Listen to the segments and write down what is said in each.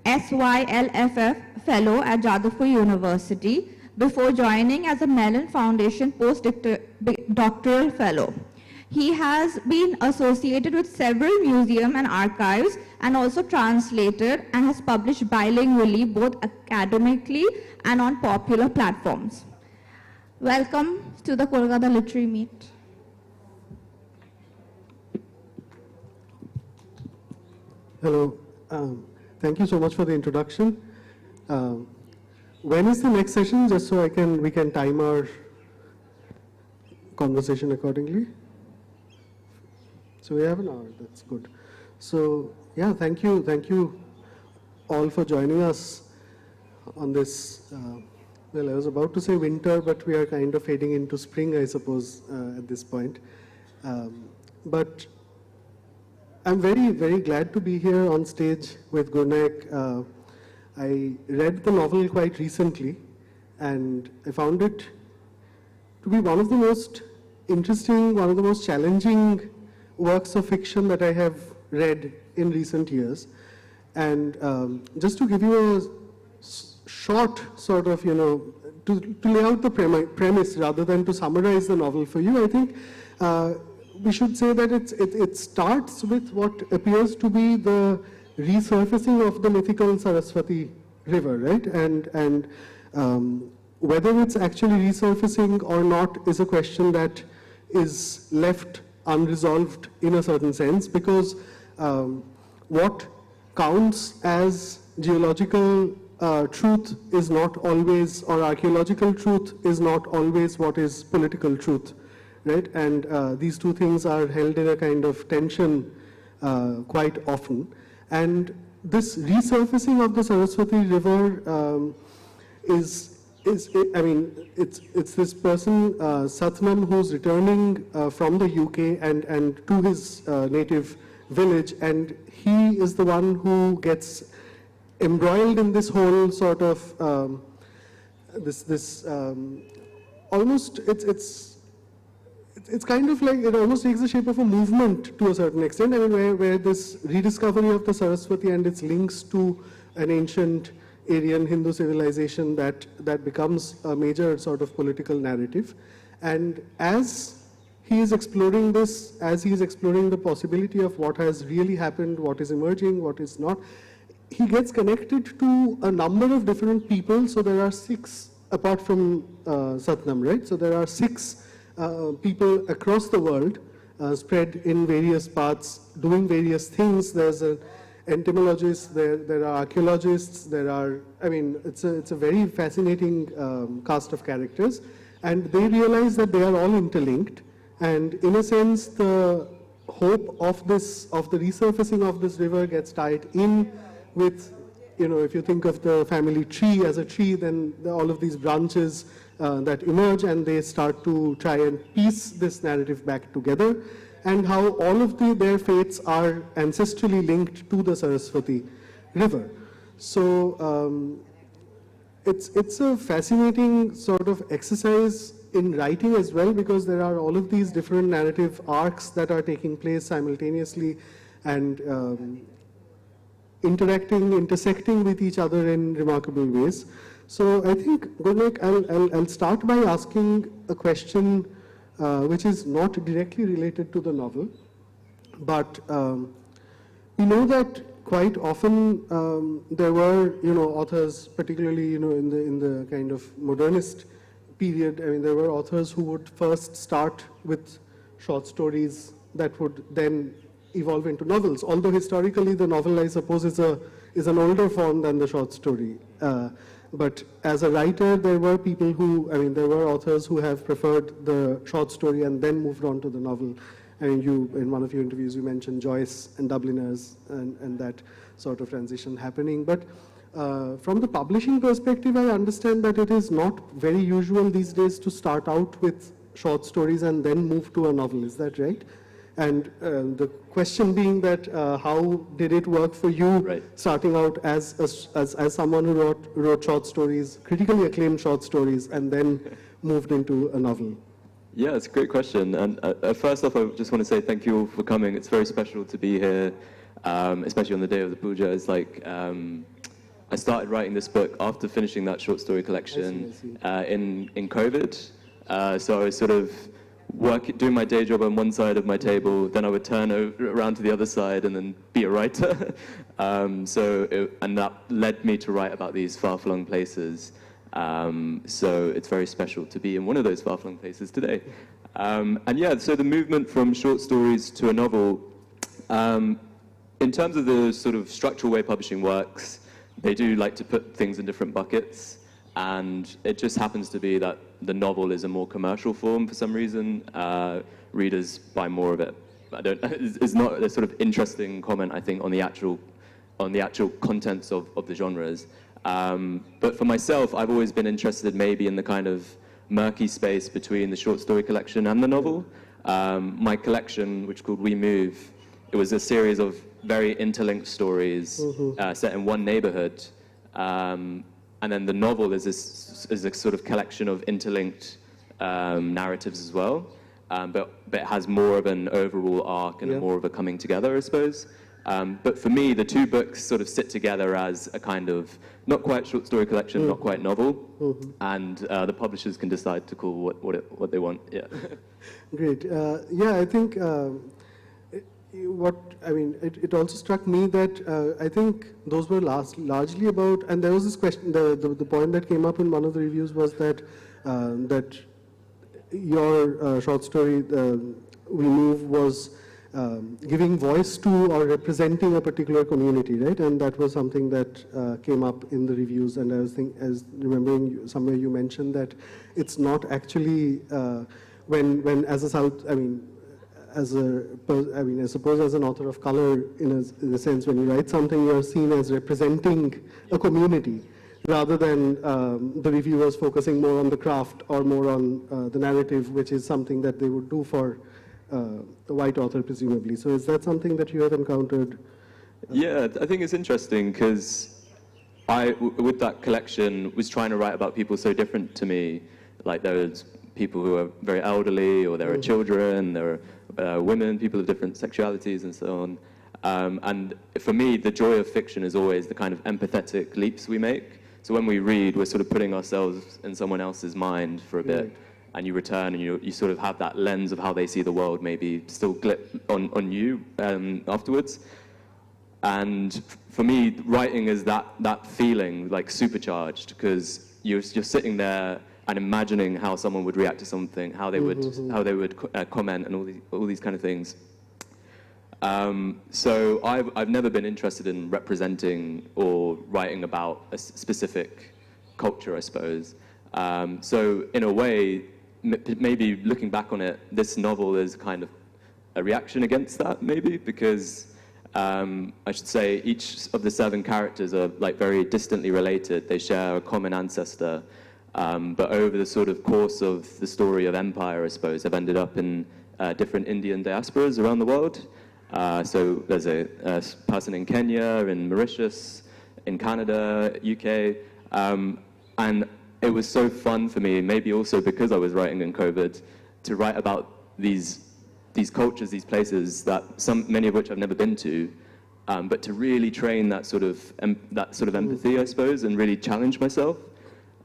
SYLFF Fellow at Jadavpur University before joining as a Mellon Foundation postdoctoral fellow. He has been associated with several museums and archives and also translated and has published bilingually both academically and on popular platforms. Welcome to the Kolkata Literary Meet. Hello. Thank you so much for the introduction. When is the next session, just so we can time our conversation accordingly? So we have an hour, that's good. So yeah, thank you all for joining us on this, well, I was about to say winter, but we are kind of heading into spring, I suppose, at this point. But I'm very, very glad to be here on stage with Gurnaik. I read the novel quite recently, and I found it to be one of the most interesting, one of the most challenging works of fiction that I have read in recent years. And just to give you a short sort of, to lay out the premise rather than to summarize the novel for you, I think we should say that it starts with what appears to be the resurfacing of the mythical Saraswati river, right? And whether it's actually resurfacing or not is a question that is left unresolved in a certain sense, because what counts as geological truth is not always, or archaeological truth is not always what is political truth, right? And these two things are held in a kind of tension quite often. And this resurfacing of the Saraswati river it's this person, Satnam, who's returning from the UK and to his native village, and he is the one who gets embroiled in this whole sort of almost it's kind of like, it almost takes the shape of a movement to a certain extent. I mean, where this rediscovery of the Saraswati and its links to an ancient Aryan Hindu civilization that becomes a major sort of political narrative. And as he is exploring this, as he is exploring the possibility of what has really happened, what is emerging, what is not, he gets connected to a number of different people. So there are 6, apart from Satnam, right? So there are 6 people across the world spread in various parts, doing various things. There's an entomologist, there are archaeologists, there are, I mean, it's a very fascinating cast of characters, and they realize that they are all interlinked, and in a sense the hope of the resurfacing of this river gets tied in with, if you think of the family tree as a tree, then all of these branches that emerge, and they start to try and piece this narrative back together, and how all of their fates are ancestrally linked to the Saraswati river. So it's a fascinating sort of exercise in writing as well, because there are all of these different narrative arcs that are taking place simultaneously and intersecting with each other in remarkable ways. So I think, Gurnaik, I'll start by asking a question which is not directly related to the novel, but we know that quite often there were, authors, particularly, in the kind of modernist period. I mean, there were authors who would first start with short stories that would then evolve into novels. Although historically, the novel, I suppose, is an older form than the short story. But as a writer, there were people who, there were authors who have preferred the short story and then moved on to the novel. And in one of your interviews, you mentioned Joyce and Dubliners and that sort of transition happening. But from the publishing perspective, I understand that it is not very usual these days to start out with short stories and then move to a novel. Is that right? And the question being that how did it work for you, starting out as someone who wrote short stories, critically acclaimed short stories, and then moved into a novel? Yeah, it's a great question. And first off, I just want to say thank you all for coming. It's very special to be here, especially on the day of the puja. It's like, I started writing this book after finishing that short story collection in COVID. So I was sort of doing my day job on one side of my table, then I would turn around to the other side and then be a writer. And that led me to write about these far-flung places. So it's very special to be in one of those far-flung places today. And yeah, so the movement from short stories to a novel, in terms of the sort of structural way publishing works, they do like to put things in different buckets, and it just happens to be that the novel is a more commercial form for some reason. Readers buy more of it. It's not a sort of interesting comment, I think, on the actual contents of the genres. But for myself, I've always been interested maybe in the kind of murky space between the short story collection and the novel. My collection, which is called We Move, it was a series of very interlinked stories set in one neighborhood. And then the novel is a sort of collection of interlinked narratives as well. But it has more of an overall arc and more of a coming together, I suppose. But for me, the two books sort of sit together as a kind of not quite short story collection, not quite novel, and the publishers can decide to call what they want. Yeah. Great. Yeah, I think it also struck me that I think those were largely about, and there was this question. The point that came up in one of the reviews was that that your short story, We Move, was giving voice to or representing a particular community, right? And that was something that came up in the reviews. And I was remembering somewhere you mentioned that it's not actually when as a South, I suppose as an author of color, in a sense, when you write something, you are seen as representing a community, rather than the reviewers focusing more on the craft or more on the narrative, which is something that they would do for the white author, presumably. So is that something that you have encountered? Yeah, I think it's interesting because with that collection, was trying to write about people so different to me. Like there was people who are very elderly, or there are children, there are women, people of different sexualities and so on. And for me, the joy of fiction is always the kind of empathetic leaps we make. So when we read, we're sort of putting ourselves in someone else's mind for a bit, and you return and you sort of have that lens of how they see the world maybe still glip on you afterwards. And for me, writing is that feeling, like supercharged, because you're sitting there and imagining how someone would react to something, how they would comment, and all these kind of things. So I've never been interested in representing or writing about a specific culture, I suppose. So in a way, maybe looking back on it, this novel is kind of a reaction against that, maybe, because I should say each of the 7 characters are like very distantly related. They share a common ancestor. But over the sort of course of the story of empire, I suppose, they've ended up in different Indian diasporas around the world. So there's a person in Kenya, in Mauritius, in Canada, UK. And it was so fun for me, maybe also because I was writing in COVID, to write about these cultures, these places that many of which I've never been to, but to really train that sort of empathy, I suppose, and really challenge myself.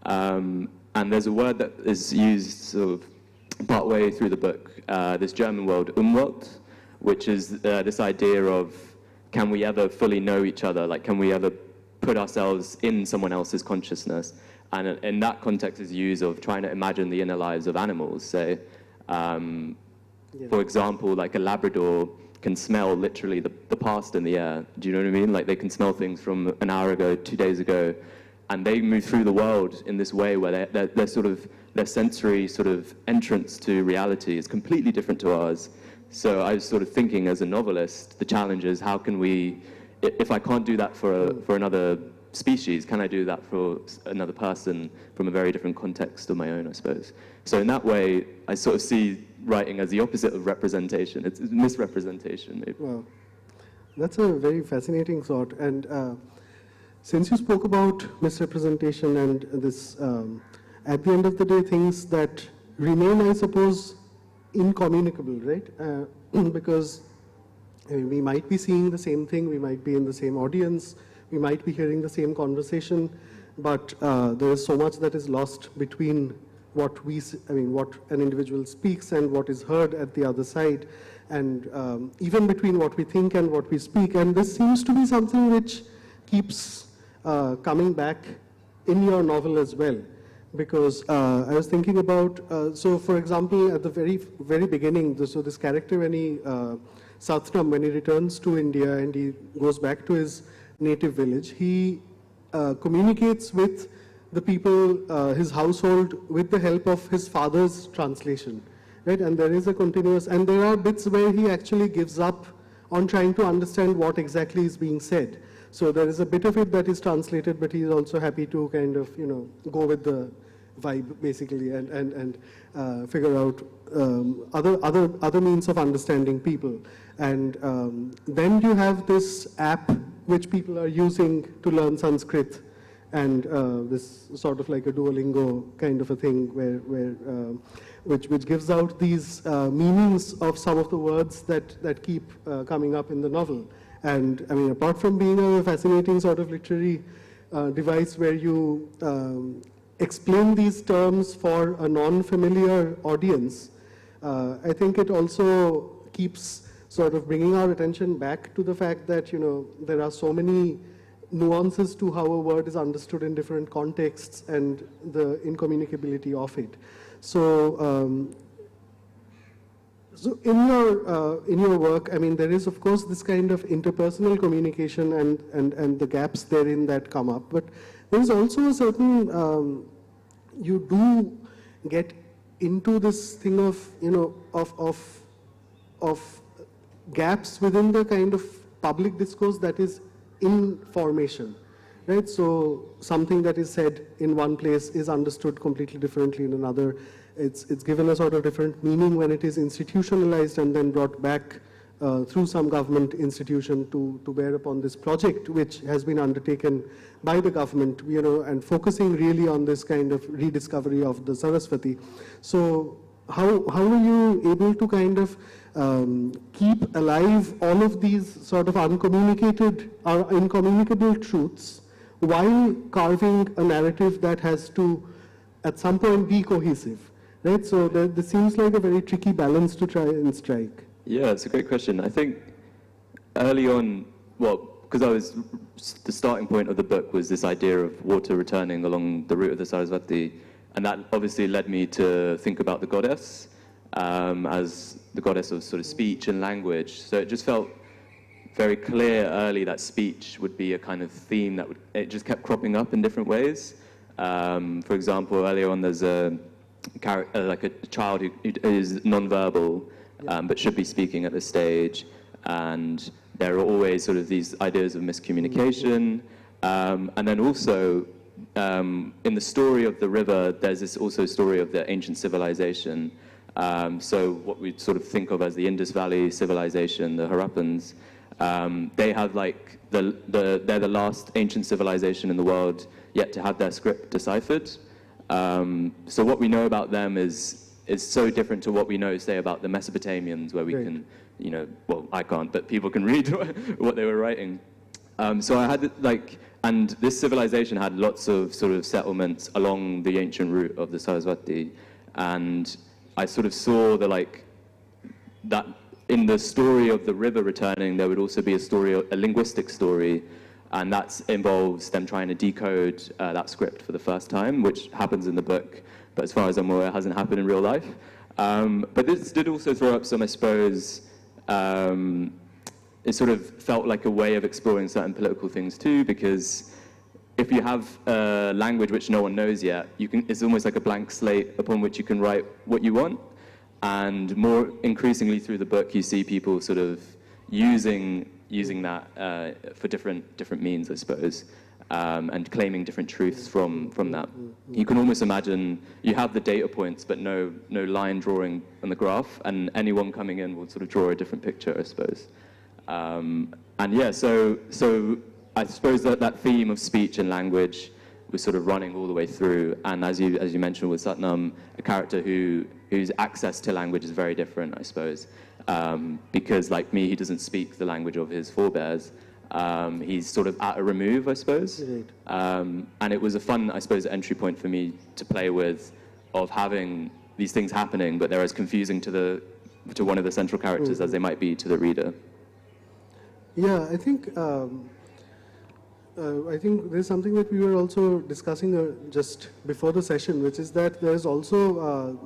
And there's a word that is used sort of partway through the book, this German word, Umwelt, which is this idea of, can we ever fully know each other? Like, can we ever put ourselves in someone else's consciousness? And in that context is used of trying to imagine the inner lives of animals. Say, for example, like a Labrador can smell literally the past in the air. Do you know what I mean? Like they can smell things from an hour ago, 2 days ago, and they move through the world in this way where their sensory sort of entrance to reality is completely different to ours. So I was sort of thinking, as a novelist, the challenge is, how can we, if I can't do that for another species, can I do that for another person from a very different context of my own, I suppose. So in that way, I sort of see writing as the opposite of representation. It's misrepresentation, maybe. Wow. That's a very fascinating thought. And since you spoke about misrepresentation and this, at the end of the day, things that remain, I suppose, incommunicable, right? Because we might be seeing the same thing, we might be in the same audience, we might be hearing the same conversation, but there is so much that is lost between what what an individual speaks and what is heard at the other side, and even between what we think and what we speak. And this seems to be something which keeps coming back in your novel as well, because I was thinking about, so for example, at the very beginning, so this character, when he, Satnam, when he returns to India and he goes back to his native village, he communicates with the people, his household, with the help of his father's translation, right? And there is a continuous, and there are bits where he actually gives up on trying to understand what exactly is being said. So there is a bit of it that is translated, but he's also happy to kind of, go with the vibe, basically, and figure out other means of understanding people. And then you have this app which people are using to learn Sanskrit, and this sort of like a Duolingo kind of a thing, which gives out these meanings of some of the words that keep coming up in the novel. And I mean, apart from being a fascinating sort of literary device where you explain these terms for a non-familiar audience, I think it also keeps sort of bringing our attention back to the fact that, there are so many nuances to how a word is understood in different contexts and the incommunicability of it. So, so in your work, I mean, there is of course this kind of interpersonal communication and the gaps therein that come up, but there is also a certain, you do get into this thing of, of gaps within the kind of public discourse that is in formation, right? So something that is said in one place is understood completely differently in another. It's given a sort of different meaning when it is institutionalized and then brought back through some government institution to bear upon this project, which has been undertaken by the government, and focusing really on this kind of rediscovery of the Saraswati. So how are you able to kind of keep alive all of these sort of uncommunicated or incommunicable truths while carving a narrative that has to, at some point, be cohesive, right? So this seems like a very tricky balance to try and strike. Yeah, it's a great question. I think early on, well, because the starting point of the book was this idea of water returning along the route of the Saraswati, and that obviously led me to think about the goddess as the goddess of sort of speech and language. So it just felt very clear early that speech would be a kind of theme that it just kept cropping up in different ways. For example, earlier on there's like a child who is non-verbal, but should be speaking at the stage, and there are always sort of these ideas of miscommunication, and then also in the story of the river, there's this also story of the ancient civilization. So what we sort of think of as the Indus Valley civilization, the Harappans, they have like they're the last ancient civilization in the world yet to have their script deciphered. So what we know about them is so different to what we know, say, about the Mesopotamians, where we can, well, I can't, but people can read what they were writing. So I had and this civilization had lots of sort of settlements along the ancient route of the Saraswati, and I sort of saw that in the story of the river returning, there would also be a linguistic story, and that involves them trying to decode that script for the first time, which happens in the book, but as far as I'm aware, it hasn't happened in real life. But this did also throw up some, I suppose, it sort of felt like a way of exploring certain political things too, because if you have a language which no one knows yet, it's almost like a blank slate upon which you can write what you want. And more increasingly through the book, you see people sort of using that for different means, I suppose, and claiming different truths from that. You can almost imagine you have the data points, but no line drawing on the graph, and anyone coming in will sort of draw a different picture, I suppose. And yeah, so I suppose that theme of speech and language was sort of running all the way through. And as you mentioned with Satnam, a character whose access to language is very different, I suppose, because like me, he doesn't speak the language of his forebears. He's sort of at a remove, I suppose. Right. And it was a fun, I suppose, entry point for me to play with, of having these things happening, but they're as confusing to one of the central characters as they might be to the reader. Yeah, I think there's something that we were also discussing just before the session, which is that there's also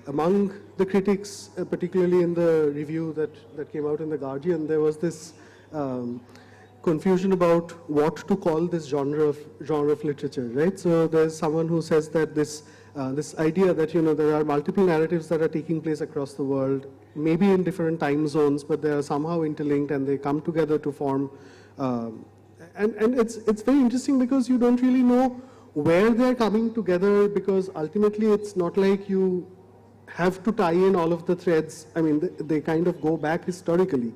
among the critics, particularly in the review that came out in The Guardian, there was this confusion about what to call this genre of literature, right? So there's someone who says that this idea that, there are multiple narratives that are taking place across the world, maybe in different time zones, but they are somehow interlinked and they come together to form. And it's very interesting because you don't really know where they're coming together, because ultimately it's not like you have to tie in all of the threads. I mean, they kind of go back historically.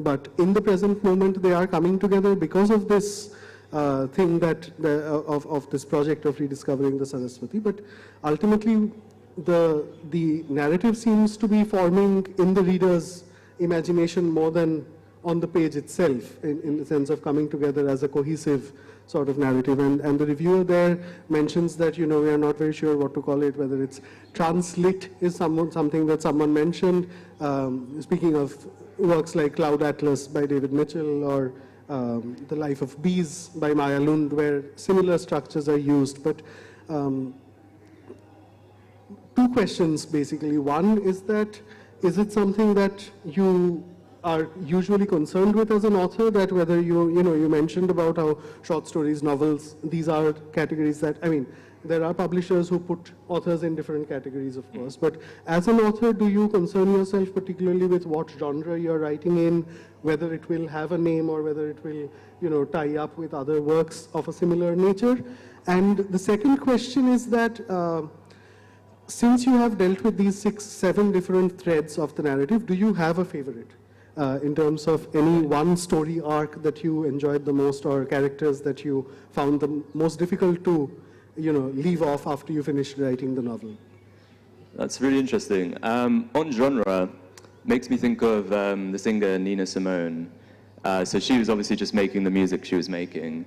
But in the present moment, they are coming together because of this thing of this project of rediscovering the Saraswati. But ultimately, the narrative seems to be forming in the reader's imagination more than on the page itself, in the sense of coming together as a cohesive sort of narrative. And the reviewer there mentions that, we are not very sure what to call it, whether it's translit is something that someone mentioned, speaking of works like Cloud Atlas by David Mitchell, or The Life of Bees by Maya Lund, where similar structures are used. But two questions, basically. One is that, is it something that you are usually concerned with as an author, that whether you mentioned about how short stories, novels, these are categories that, I mean, there are publishers who put authors in different categories, of course, but as an author, do you concern yourself particularly with what genre you're writing in, whether it will have a name or whether it will, tie up with other works of a similar nature? And the second question is that, since you have dealt with these 6, 7 different threads of the narrative, do you have a favorite? In terms of any one story arc that you enjoyed the most, or characters that you found the most difficult to, leave off after you finished writing the novel? That's really interesting. On genre, makes me think of the singer Nina Simone. So she was obviously just making the music she was making,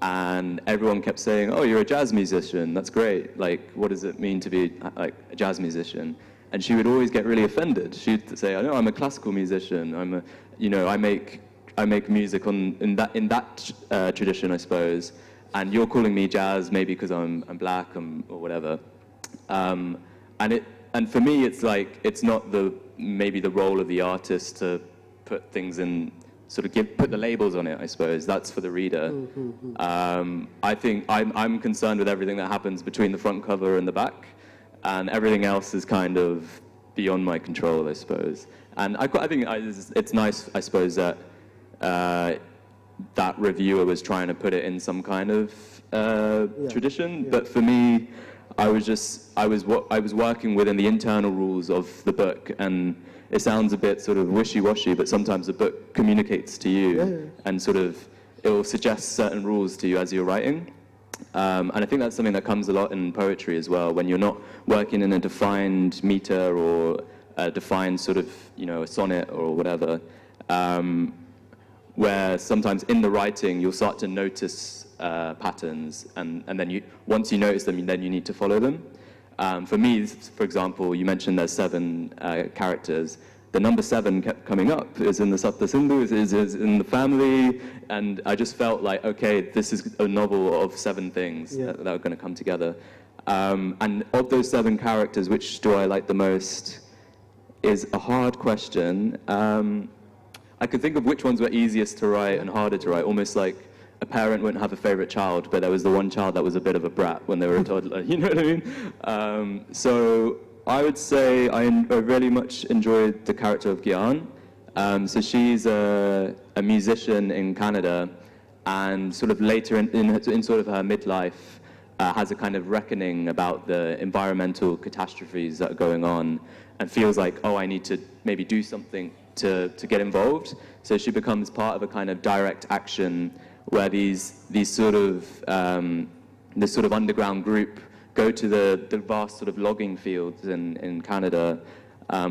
and everyone kept saying, "Oh, you're a jazz musician. That's great. Like, what does it mean to be like a jazz musician?" And she would always get really offended. She'd say, "I know I'm a classical musician. I make music in that tradition, I suppose. And you're calling me jazz, maybe because I'm black or whatever." And for me, it's like, it's not maybe the role of the artist to put things in, sort of put the labels on it, I suppose. That's for the reader. I think I'm concerned with everything that happens between the front cover and the back. And everything else is kind of beyond my control, I suppose. And I think it's nice, I suppose, that that reviewer was trying to put it in some kind of tradition. Yeah. But for me, I was working within the internal rules of the book, and it sounds a bit sort of wishy-washy, but sometimes the book communicates to you, and sort of it will suggest certain rules to you as you're writing. And I think that's something that comes a lot in poetry as well, when you're not working in a defined meter or a defined sort of, a sonnet or whatever, where sometimes in the writing you'll start to notice patterns, and then once you notice them, then you need to follow them. For me, for example, you mentioned there's 7 characters. The number 7 kept coming up, is in the Sapta Sindhu, is in the family, and I just felt like, okay, this is a novel of 7 things that are going to come together. And of those 7 characters, which do I like the most is a hard question. I could think of which ones were easiest to write and harder to write, almost like a parent wouldn't have a favorite child, but there was the one child that was a bit of a brat when they were a toddler, you know what I mean? So I would say I really much enjoyed the character of Gyan. So she's a musician in Canada, and sort of later in sort of her midlife, has a kind of reckoning about the environmental catastrophes that are going on, and feels like, oh, I need to maybe do something to get involved. So she becomes part of a kind of direct action where this sort of underground group go to the vast sort of logging fields in Canada,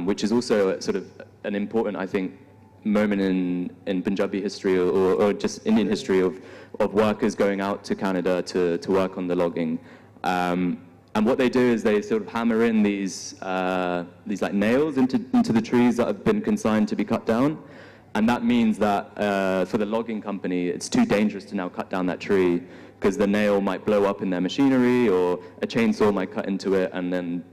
which is also sort of an important, I think, moment in Punjabi history or just Indian history of workers going out to Canada to work on the logging. And what they do is they sort of hammer in these like nails into the trees that have been consigned to be cut down. And that means that for the logging company, it's too dangerous to now cut down that tree because the nail might blow up in their machinery or a chainsaw might cut into it and then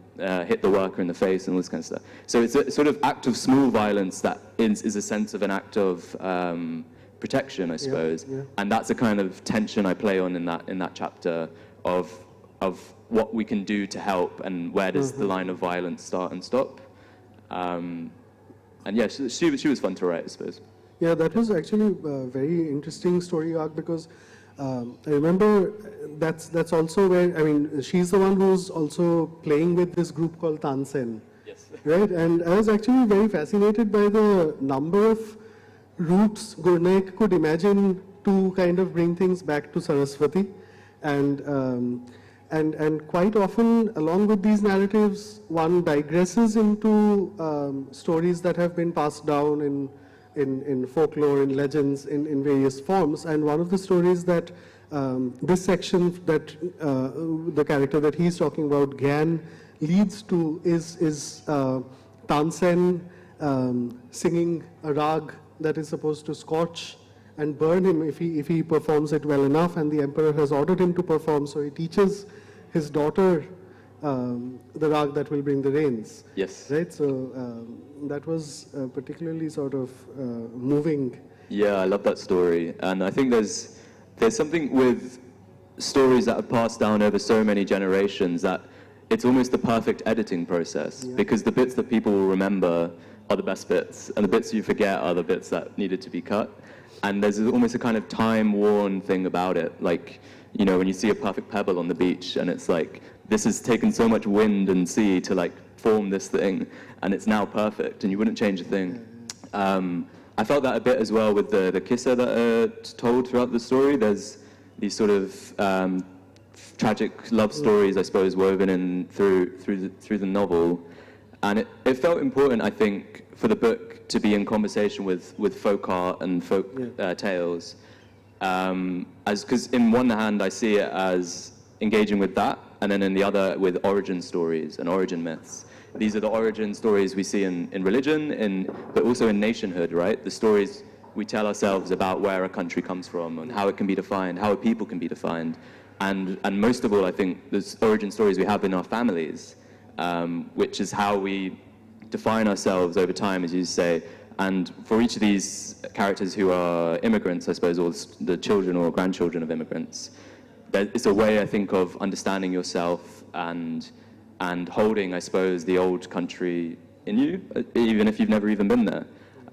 hit the worker in the face and all this kind of stuff. So it's a sort of act of small violence that is a sense of an act of protection, I suppose. Yeah, yeah. And that's a kind of tension I play on in that chapter of what we can do to help and where does the line of violence start and stop. And yeah, she was fun to write, I suppose. Yeah, that was actually a very interesting story arc because I remember that's also where, I mean, she's the one who's also playing with this group called Tansen. Yes. Right? And I was actually very fascinated by the number of routes Gurnaik could imagine to kind of bring things back to Saraswati. And quite often, along with these narratives, one digresses into stories that have been passed down in folklore, in legends, in various forms. And one of the stories that this section that the character that he's talking about, Gyan, leads to is Tansen singing a rag that is supposed to scorch and burn him if he performs it well enough, and the emperor has ordered him to perform, so he teaches his daughter the rag that will bring the rains. Yes. Right? So that was particularly sort of moving. Yeah, I love that story. And I think there's something with stories that are passed down over so many generations that it's almost the perfect editing process, because the bits that people will remember are the best bits, and the bits you forget are the bits that needed to be cut. And there's almost a kind of time-worn thing about it, like, you know, when you see a perfect pebble on the beach and it's like, this has taken so much wind and sea to like form this thing and it's now perfect and you wouldn't change a thing. I felt that a bit as well with the kissa that are told throughout the story. There's these sort of tragic love stories, I suppose, woven in through the novel. And it felt important, I think, for the book to be in conversation with folk art and folk tales. Because in one hand I see it as engaging with that, and then in the other with origin stories and origin myths. These are the origin stories we see in religion, but also in nationhood, right? The stories we tell ourselves about where a country comes from and how it can be defined, how a people can be defined. And most of all, I think, the origin stories we have in our families, which is how we define ourselves over time, as you say. And for each of these characters who are immigrants, I suppose, or the children or grandchildren of immigrants, it's a way, I think, of understanding yourself and holding, I suppose, the old country in you, even if you've never even been there.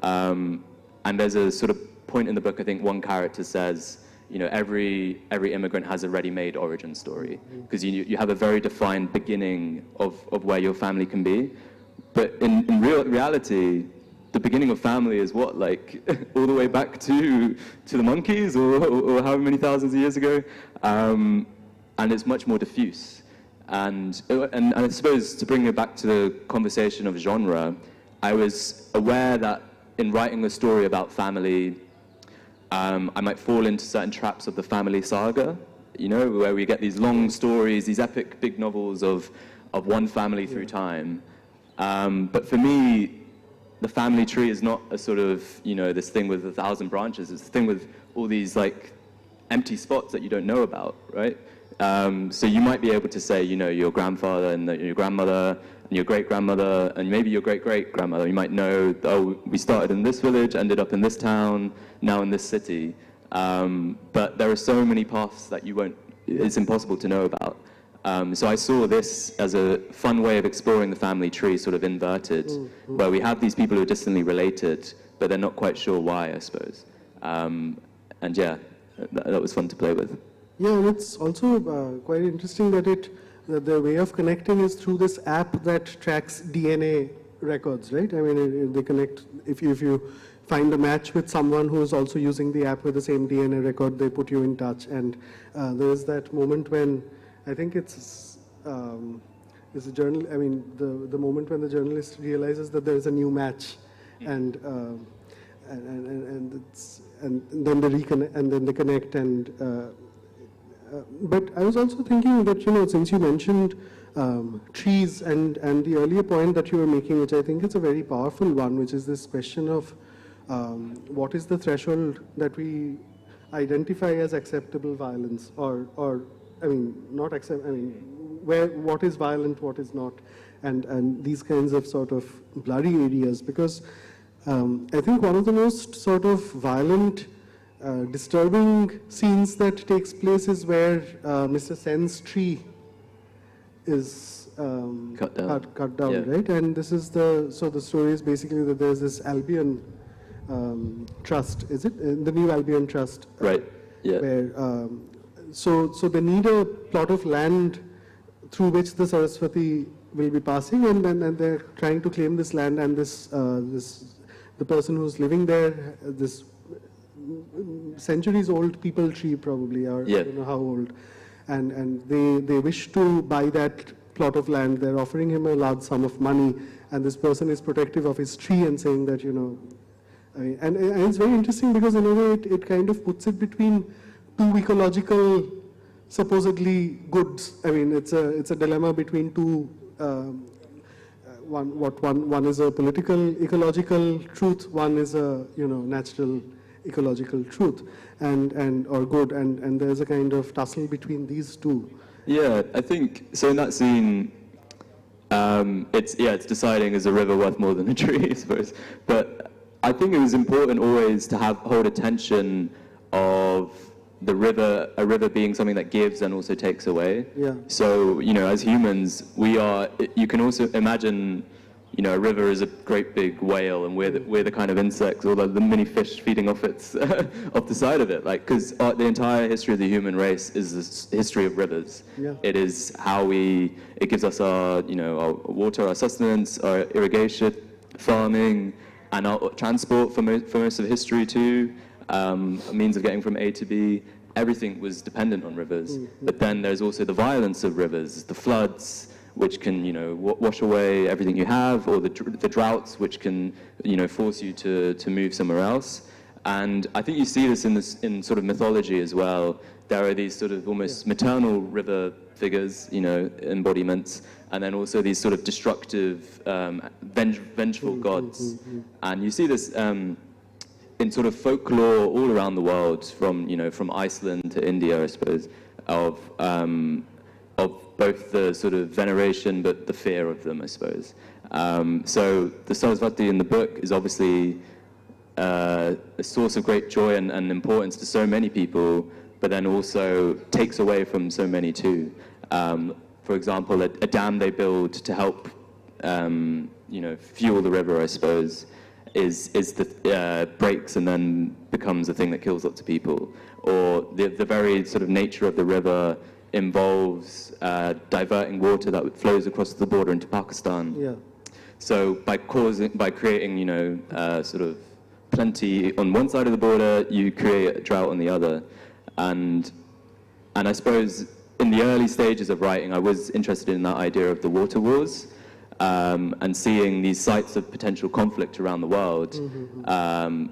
And there's a sort of point in the book, I think one character says, you know, every immigrant has a ready-made origin story, because you have a very defined beginning of where your family can be. But in reality, the beginning of family is what, like all the way back to the monkeys or however many thousands of years ago, and it's much more diffuse. And I suppose to bring it back to the conversation of genre, I was aware that in writing a story about family, I might fall into certain traps of the family saga, you know, where we get these long stories, these epic big novels of one family through time. But for me, the family tree is not a sort of, you know, this thing with 1,000 branches. It's a thing with all these like empty spots that you don't know about, right? So you might be able to say, you know, your grandfather and your grandmother and your great-grandmother and maybe your great-great-grandmother. You might know, oh, we started in this village, ended up in this town, now in this city. But there are so many paths that it's impossible to know about. So I saw this as a fun way of exploring the family tree, sort of inverted, where we have these people who are distantly related, but they're not quite sure why, I suppose. And yeah, that was fun to play with. Yeah, and it's also quite interesting that the way of connecting is through this app that tracks DNA records, right? I mean, they connect, if you find a match with someone who is also using the app with the same DNA record, they put you in touch. And there's that moment when, I think it's a journal. I mean, the moment when the journalist realizes that there is a new match, and and then they reconnect, and then they connect, and but I was also thinking that, you know, since you mentioned trees and the earlier point that you were making, which I think is a very powerful one, which is this question of what is the threshold that we identify as acceptable violence, or I mean, not accept, I mean, what is violent, what is not, and these kinds of sort of blurry areas, because I think one of the most sort of violent, disturbing scenes that takes place is where Mr. Sen's tree is cut down, Yeah. right? And this is the story is basically that there's this Albion trust, is it? The new Albion trust. Right, yeah. Where, so they need a plot of land through which the Saraswati will be passing, and they're trying to claim this land, and the person who's living there, this centuries old peepal tree probably, or I don't know how old, and they wish to buy that plot of land. They're offering him a large sum of money, and this person is protective of his tree and saying that, you know, I mean, and it's very interesting because in a way it kind of puts it between two ecological supposedly goods. I mean, it's a dilemma between two. One is a political ecological truth. One is a, you know, natural ecological truth, and or good, and there's a kind of tussle between these two. Yeah, I think so. In that scene, it's deciding, is a river worth more than a tree, I suppose. But I think it was important always to hold a tension of a river being something that gives and also takes away. Yeah. So, you know, as humans, you can also imagine, you know, a river is a great big whale, and we're the kind of insects, or the mini fish feeding off its off the side of it. Like, because the entire history of the human race is the history of rivers. Yeah. It is how it gives us our, you know, our water, our sustenance, our irrigation, farming, and our transport for most of history too. A means of getting from A to B. Everything was dependent on rivers. Mm-hmm. But then there's also the violence of rivers, the floods, which can, you know, wash away everything you have, or the droughts, which can, you know, force you to move somewhere else. And I think you see this in sort of mythology as well. There are these sort of almost maternal river figures, you know, embodiments, and then also these sort of destructive, vengeful gods. And you see this in sort of folklore all around the world, from Iceland to India, I suppose, of both the sort of veneration but the fear of them, I suppose. So the Saraswati in the book is obviously a source of great joy and importance to so many people, but then also takes away from so many too. For example, a dam they build to help fuel the river, I suppose, breaks and then becomes a thing that kills lots of people. Or the very sort of nature of the river involves diverting water that flows across the border into Pakistan. Yeah. So by creating, sort of plenty on one side of the border, you create a drought on the other. And I suppose in the early stages of writing, I was interested in that idea of the water wars, and seeing these sites of potential conflict around the world.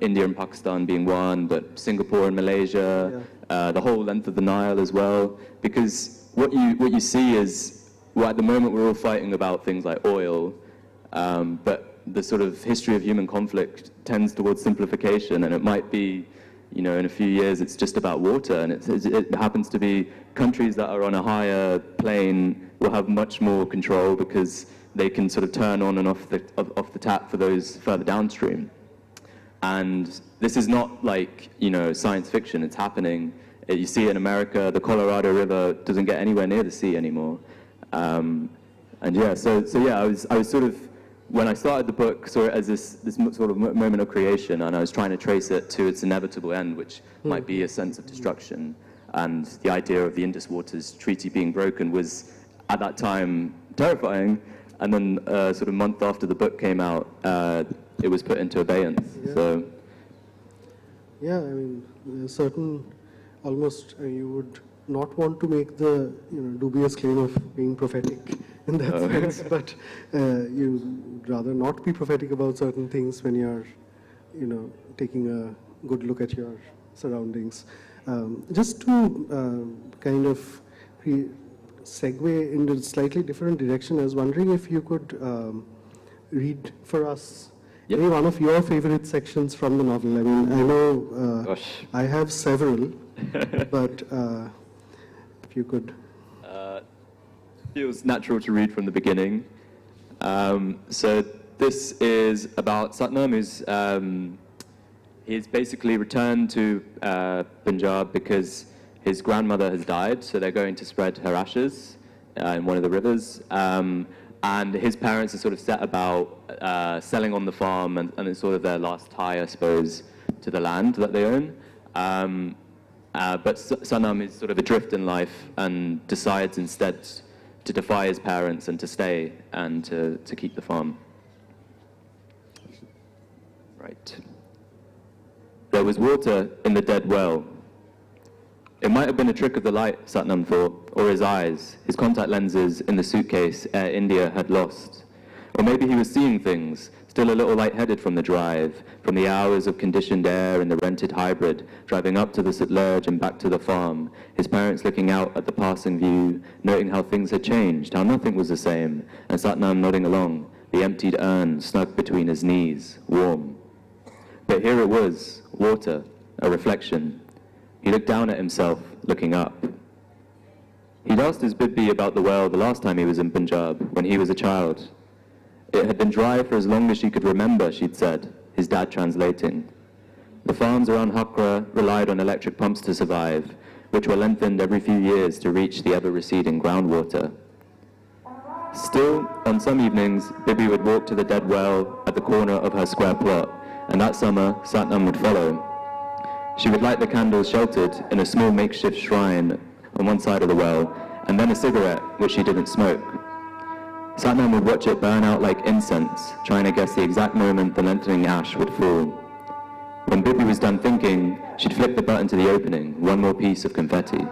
India and Pakistan being one, but Singapore and Malaysia, the whole length of the Nile as well. Because what you see is, well, at the moment we're all fighting about things like oil, but the sort of history of human conflict tends towards simplification, and it might be, in a few years it's just about water, and it happens to be countries that are on a higher plane will have much more control because they can sort of turn on and off the tap for those further downstream. And this is not like, science fiction, it's happening. You see it in America, the Colorado River doesn't get anywhere near the sea anymore. I was sort of, when I started the book, saw it as this sort of moment of creation, and I was trying to trace it to its inevitable end, which might be a sense of destruction. And the idea of the Indus Waters Treaty being broken was, at that time, terrifying. And then sort of a month after the book came out, it was put into abeyance. Yeah. So. Yeah, I mean, certain, almost you would not want to make the dubious claim of being prophetic in that sense, but you would rather not be prophetic about certain things when you're taking a good look at your surroundings. Just to kind of segue into a slightly different direction, I was wondering if you could read for us maybe one of your favorite sections from the novel. I mean, I know I have several, but if you could. Feels natural to read from the beginning. So this is about Satnam, who's he's basically returned to Punjab because his grandmother has died, so they're going to spread her ashes in one of the rivers. And his parents are sort of set about selling on the farm, and it's sort of their last tie, I suppose, to the land that they own. But Satnam is sort of adrift in life and decides instead to defy his parents and to stay and to keep the farm. Right. There was water in the dead well. It might have been a trick of the light, Satnam thought, or his eyes, his contact lenses in the suitcase Air India had lost. Or maybe he was seeing things, still a little lightheaded from the drive, from the hours of conditioned air in the rented hybrid, driving up to the Sutlej and back to the farm, his parents looking out at the passing view, noting how things had changed, how nothing was the same, and Satnam nodding along, the emptied urn snug between his knees, warm. But here it was, water, a reflection. He looked down at himself, looking up. He'd asked his Bibbi about the well the last time he was in Punjab, when he was a child. It had been dry for as long as she could remember, she'd said, his dad translating. The farms around Hakra relied on electric pumps to survive, which were lengthened every few years to reach the ever-receding groundwater. Still, on some evenings, Bibbi would walk to the dead well at the corner of her square plot, and that summer, Satnam would follow. She would light the candles sheltered in a small makeshift shrine on one side of the well, and then a cigarette, which she didn't smoke. Satnam would watch it burn out like incense, trying to guess the exact moment the lengthening ash would fall. When Bibbi was done thinking, she'd flick the button to the opening, one more piece of confetti.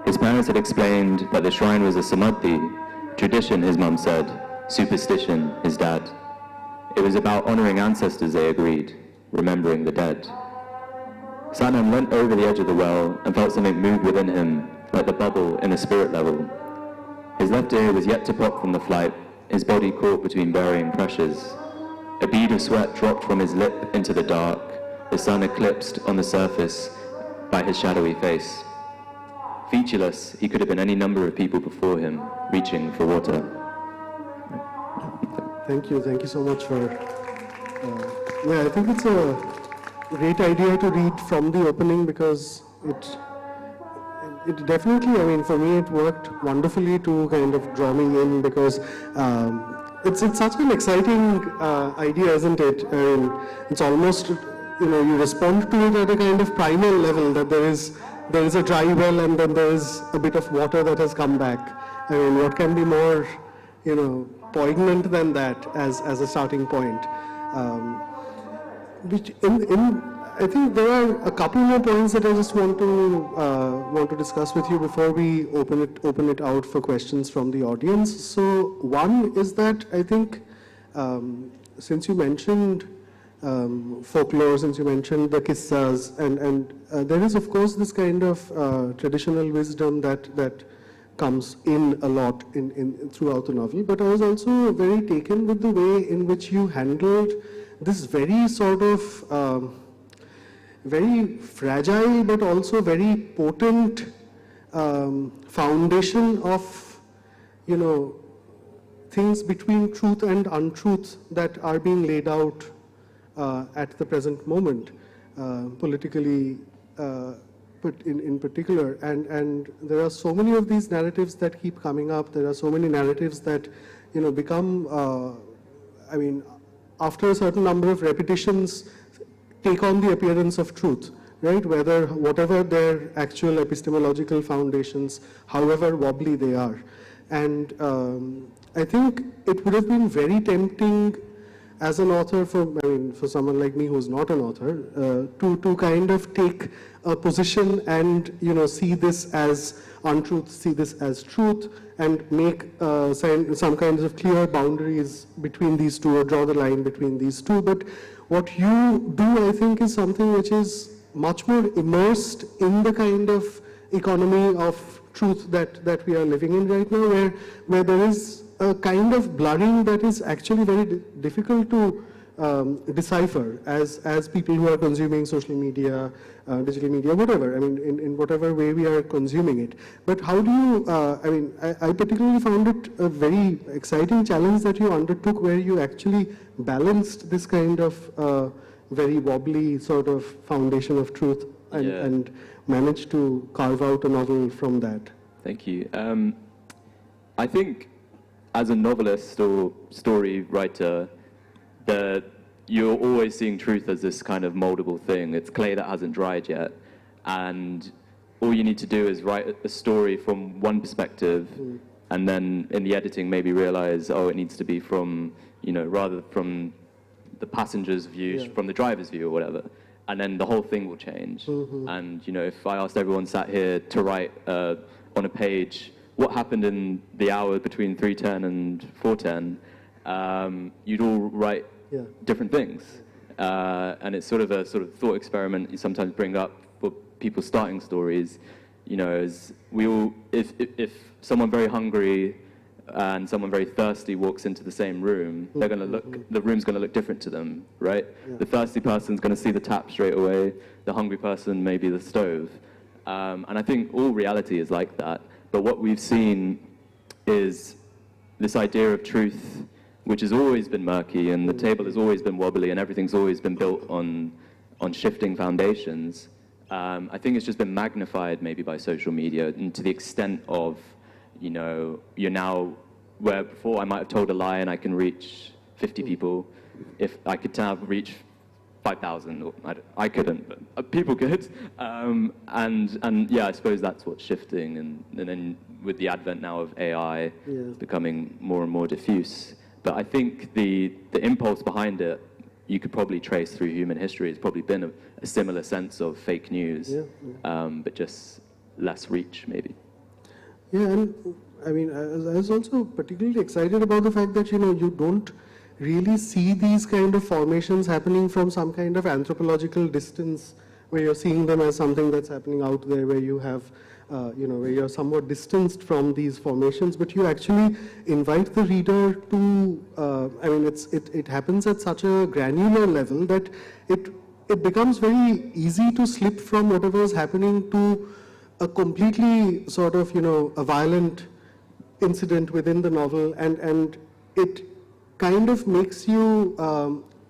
His parents had explained that the shrine was a samadhi, tradition, his mum said, superstition, his dad. It was about honoring ancestors, they agreed, remembering the dead. Satnam leant over the edge of the well and felt something move within him, like the bubble in a spirit level. His left ear was yet to pop from the flight, his body caught between varying pressures. A bead of sweat dropped from his lip into the dark, the sun eclipsed on the surface by his shadowy face. Featureless, he could have been any number of people before him, reaching for water. Thank you so much for... yeah, I think it's a great idea to read from the opening because it definitely, I mean, for me it worked wonderfully to kind of draw me in because it's such an exciting idea, isn't it? I mean, it's almost, you respond to it at a kind of primal level that there is a dry well and then there is a bit of water that has come back. I mean, what can be more, poignant than that as a starting point? Which I think there are a couple more points that I just want to discuss with you before we open it out for questions from the audience. So one is that I think since you mentioned folklore, since you mentioned the kissas, and there is of course this kind of traditional wisdom that comes in a lot in throughout the novel. But I was also very taken with the way in which you handled this very sort of very fragile but also very potent foundation of things between truth and untruth that are being laid out at the present moment, politically in particular, and there are so many of these narratives that keep coming up. There are so many narratives that become I mean, after a certain number of repetitions, take on the appearance of truth, right? Whatever their actual epistemological foundations, however wobbly they are. And I think it would have been very tempting as an author, for someone like me who's not an author, to kind of take a position and, see this as untruth, see this as truth, and make some kinds of clear boundaries between these two, or draw the line between these two. But what you do, I think, is something which is much more immersed in the kind of economy of truth that we are living in right now, where there is a kind of blurring that is actually very difficult to decipher as people who are consuming social media, digital media, whatever, I mean, in whatever way we are consuming it. But how do you, I particularly found it a very exciting challenge that you undertook, where you actually balanced this kind of very wobbly sort of foundation of truth and managed to carve out a novel from that. Thank you. I think as a novelist or story writer, you're always seeing truth as this kind of moldable thing. It's clay that hasn't dried yet. And all you need to do is write a story from one perspective, and then in the editing maybe realize, oh, it needs to be from, rather from the passenger's view, from the driver's view or whatever. And then the whole thing will change. And, if I asked everyone sat here to write on a page what happened in the hour between 3:10 and 4:10, you'd all write different things. And it's sort of a thought experiment you sometimes bring up for people starting stories. As we all, if someone very hungry and someone very thirsty walks into the same room, they're going to look, the room's going to look different to them, right? The thirsty person's going to see the tap straight away, the hungry person maybe the stove. And I think all reality is like that. But what we've seen is this idea of truth, which has always been murky, and the table has always been wobbly, and everything's always been built on shifting foundations. I think it's just been magnified maybe by social media, and to the extent of, you're now, where before I might have told a lie and I can reach 50 people, if I could now reach 5,000, I couldn't, but people could. And yeah, I suppose that's what's shifting, and then with the advent now of AI, it's becoming more and more diffuse. But I think the impulse behind it, you could probably trace through human history. It's probably been a similar sense of fake news, but just less reach, maybe. Yeah, and I mean, I was also particularly excited about the fact that, you don't really see these kind of formations happening from some kind of anthropological distance, where you're seeing them as something that's happening out there, where you have, where you're somewhat distanced from these formations, but you actually invite the reader to, I mean, it happens at such a granular level that it becomes very easy to slip from whatever is happening to a completely sort of, a violent incident within the novel, and it kind of makes you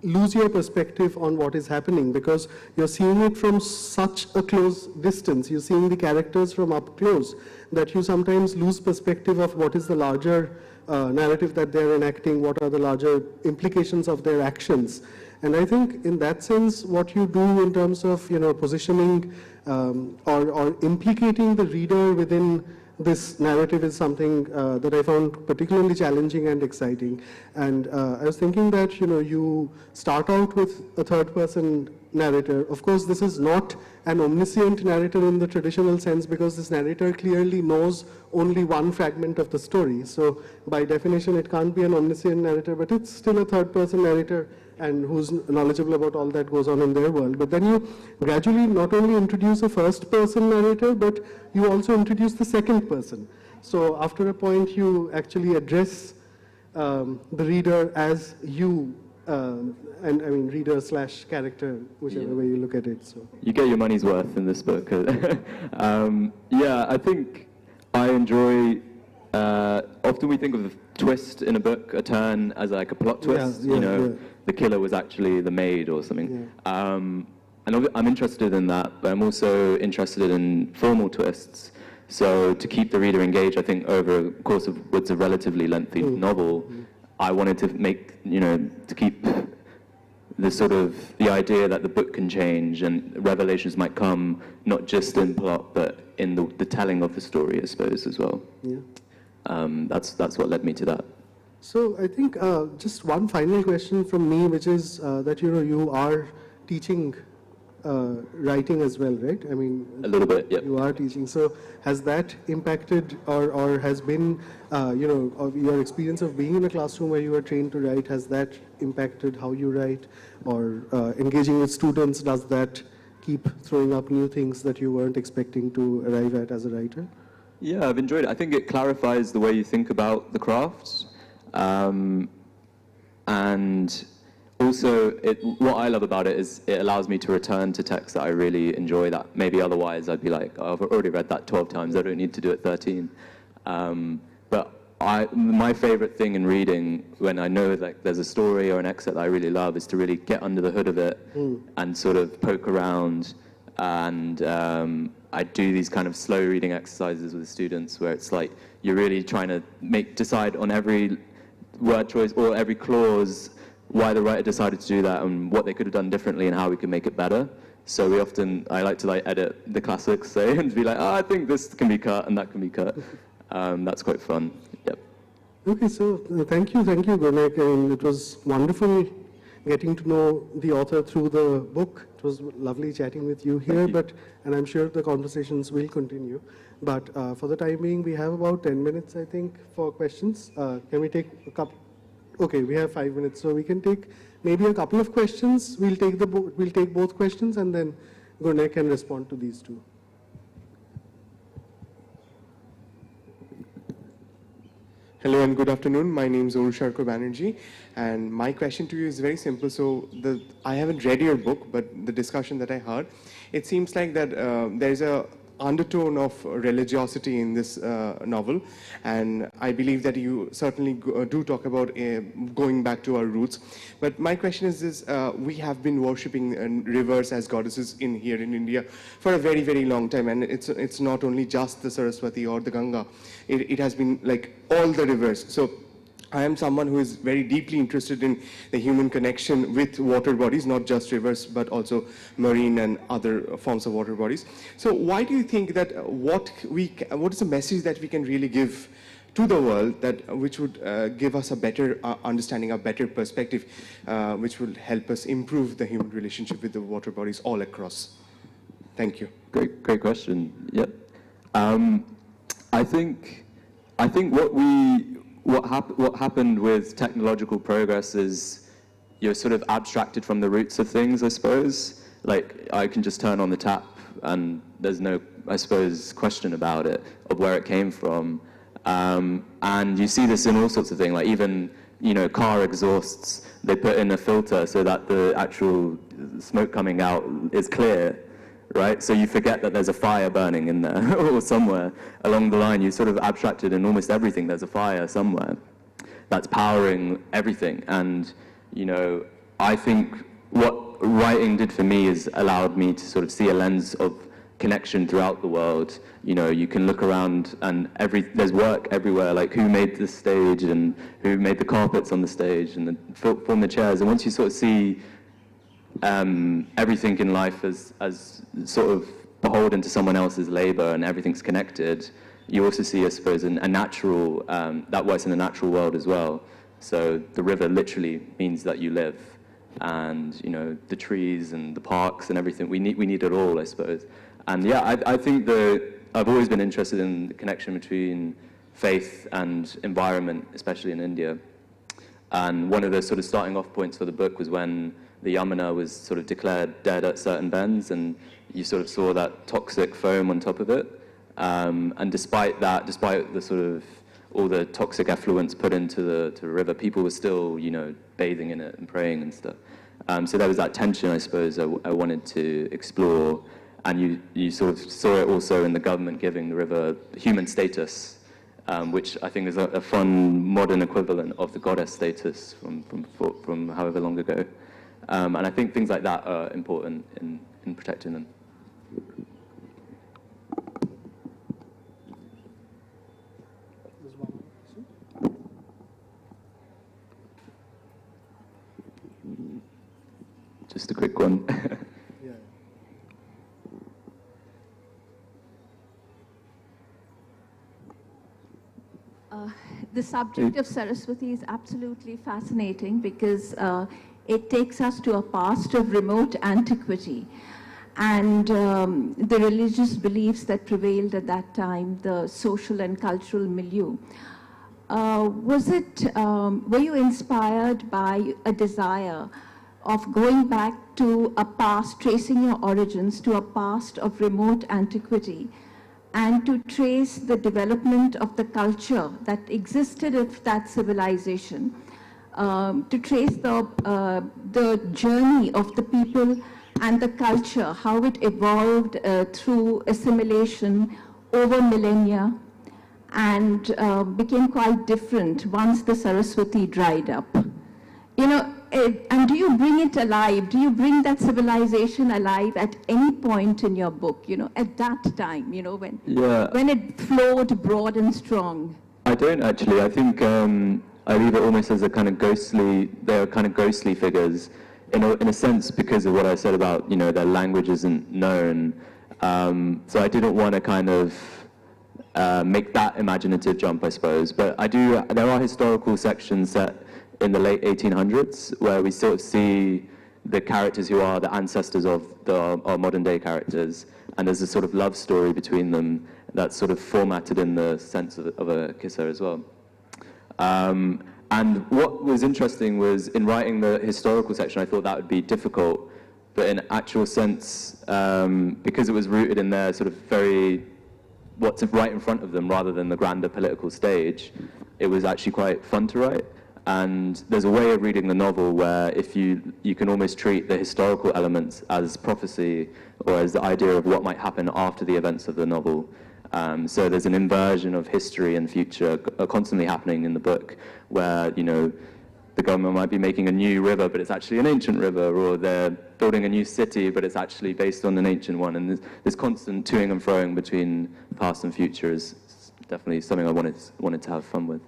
lose your perspective on what is happening, because you're seeing it from such a close distance. You're seeing the characters from up close that you sometimes lose perspective of what is the larger narrative that they're enacting, what are the larger implications of their actions. And I think in that sense, what you do in terms of, positioning or implicating the reader within this narrative is something that I found particularly challenging and exciting. And I was thinking that, you start out with a third-person narrator. Of course, this is not an omniscient narrator in the traditional sense, because this narrator clearly knows only one fragment of the story. So by definition, it can't be an omniscient narrator, but it's still a third-person narrator, and who's knowledgeable about all that goes on in their world. But then you gradually not only introduce a first-person narrator, but you also introduce the second person. So after a point, you actually address the reader as you, and I mean reader/character, whichever way you look at it. So you get your money's worth in this book. Yeah, I think I enjoy. Often we think of a twist in a book, a turn, as like a plot twist. The killer was actually the maid or something. And I'm interested in that, but I'm also interested in formal twists. So to keep the reader engaged, I think over the course of what's a relatively lengthy novel, I wanted to make, to keep the idea that the book can change and revelations might come not just in plot, but in the telling of the story, I suppose, as well. That's what led me to that. So I think just one final question from me, which is that you are teaching writing as well, right? I mean, A little bit, yeah. you are teaching. So has that impacted or has been, of your experience of being in a classroom where you were trained to write, has that impacted how you write? Or engaging with students, does that keep throwing up new things that you weren't expecting to arrive at as a writer? Yeah, I've enjoyed it. I think it clarifies the way you think about the craft. And also, what I love about it is it allows me to return to texts that I really enjoy, that maybe otherwise I'd be like, oh, I've already read that 12 times, I don't need to do it 13. But my favorite thing in reading, when I know that there's a story or an excerpt that I really love, is to really get under the hood of it and sort of poke around. And I do these kind of slow reading exercises with students where it's like you're really trying to decide on every word choice or every clause why the writer decided to do that and what they could have done differently and how we could make it better. So I like to edit the classics, say, and be like, oh, I think this can be cut and that can be cut. That's quite fun. Yep. Okay, so thank you, Gurnaik. And it was wonderful getting to know the author through the book. It was lovely chatting with you here, and I'm sure the conversations will continue. But for the time being, we have about 10 minutes, I think, for questions. Can we take a couple? Okay, we have 5 minutes, so we can take maybe a couple of questions. We'll take both questions, and then Gurnaik can respond to these two. Hello and good afternoon. My name is Urusharko Banerjee, and my question to you is very simple. So I haven't read your book, but the discussion that I heard, it seems like that there's a undertone of religiosity in this novel, and I believe that you certainly do talk about going back to our roots. But my question is this: we have been worshipping rivers as goddesses here in India for a very, very long time, and it's not only just the Saraswati or the Ganga. It has been like all the rivers. So I am someone who is very deeply interested in the human connection with water bodies, not just rivers, but also marine and other forms of water bodies. So why do you think that what is the message that we can really give to the world which would give us a better understanding, a better perspective, which will help us improve the human relationship with the water bodies all across? Thank you. Great question. Yep. I think what happened with technological progress is you're sort of abstracted from the roots of things, I suppose. Like, I can just turn on the tap and there's no, I suppose, question about it, of where it came from. And you see this in all sorts of things, like even, car exhausts, they put in a filter so that the actual smoke coming out is clear. Right? So you forget that there's a fire burning in there or somewhere along the line. You sort of abstracted in almost everything. There's a fire somewhere that's powering everything. And, I think what writing did for me is allowed me to sort of see a lens of connection throughout the world. You can look around and there's work everywhere, like who made the stage and who made the carpets on the stage and formed the chairs. And once you sort of see everything in life as sort of beholden to someone else's labor and everything's connected, you also see, I suppose, a natural, that works in the natural world as well. So the river literally means that you live, and the trees and the parks and everything, we need it all, I suppose. And yeah, I think I've always been interested in the connection between faith and environment, especially in India. And one of the sort of starting off points for the book was when the Yamuna was sort of declared dead at certain bends, and you sort of saw that toxic foam on top of it. And despite the sort of all the toxic effluents put into the river, people were still, bathing in it and praying and stuff. So there was that tension, I suppose, I wanted to explore. And you sort of saw it also in the government giving the river human status, which I think is a fun modern equivalent of the goddess status from however long ago. And I think things like that are important in protecting them. Just a quick one. Yeah. The subject of Saraswati is absolutely fascinating because it takes us to a past of remote antiquity. and the religious beliefs that prevailed at that time, the social and cultural milieu. Were you inspired by a desire of going back to a past, tracing your origins to a past of remote antiquity, and to trace the development of the culture that existed of that civilization, to trace the journey of the people and the culture, how it evolved through assimilation over millennia, and became quite different once the Saraswati dried up. You know, and do you bring it alive? Do you bring that civilization alive at any point in your book, you know, at that time, you know, when it flowed broad and strong? I don't actually. I think I leave it almost as a kind of ghostly, they're kind of ghostly figures, in a sense, because of what I said about, you know, their language isn't known. So I didn't want to kind of make that imaginative jump, I suppose. But there are historical sections set in the late 1800s where we sort of see the characters who are the ancestors of our modern day characters, and there's a sort of love story between them that's sort of formatted in the sense of a kisser as well. And what was interesting was, in writing the historical section, I thought that would be difficult, but in actual sense, because it was rooted in their sort of what's right in front of them rather than the grander political stage, it was actually quite fun to write. And there's a way of reading the novel where if you can almost treat the historical elements as prophecy, or as the idea of what might happen after the events of the novel. So there's an inversion of history and future constantly happening in the book, where, you know, the government might be making a new river, but it's actually an ancient river, or they're building a new city, but it's actually based on an ancient one. And this constant toing and froing between past and future is definitely something I wanted to have fun with.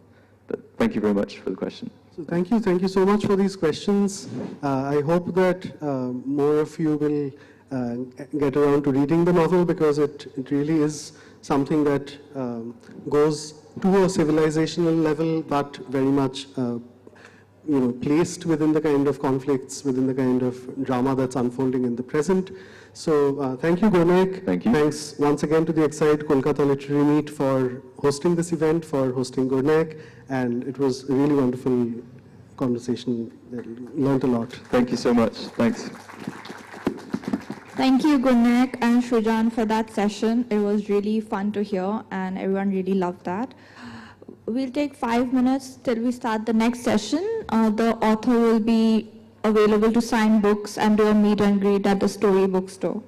But thank you very much for the question. So thank you so much for these questions. I hope that more of you will get around to reading the novel, because it really is something that goes to a civilizational level, but very much you know, placed within the kind of conflicts, within the kind of drama that's unfolding in the present. So thank you, Gurnaik. Thank you. Thanks once again to the Excite Kolkata Literary Meet for hosting this event, for hosting Gurnaik, and it was a really wonderful conversation. Learned a lot. Thank you so much. Thanks. Thank you, Gurnaik and Sujaan, for that session. It was really fun to hear, and everyone really loved that. We'll take 5 minutes till we start the next session. The author will be available to sign books and do a meet and greet at the Story Bookstore.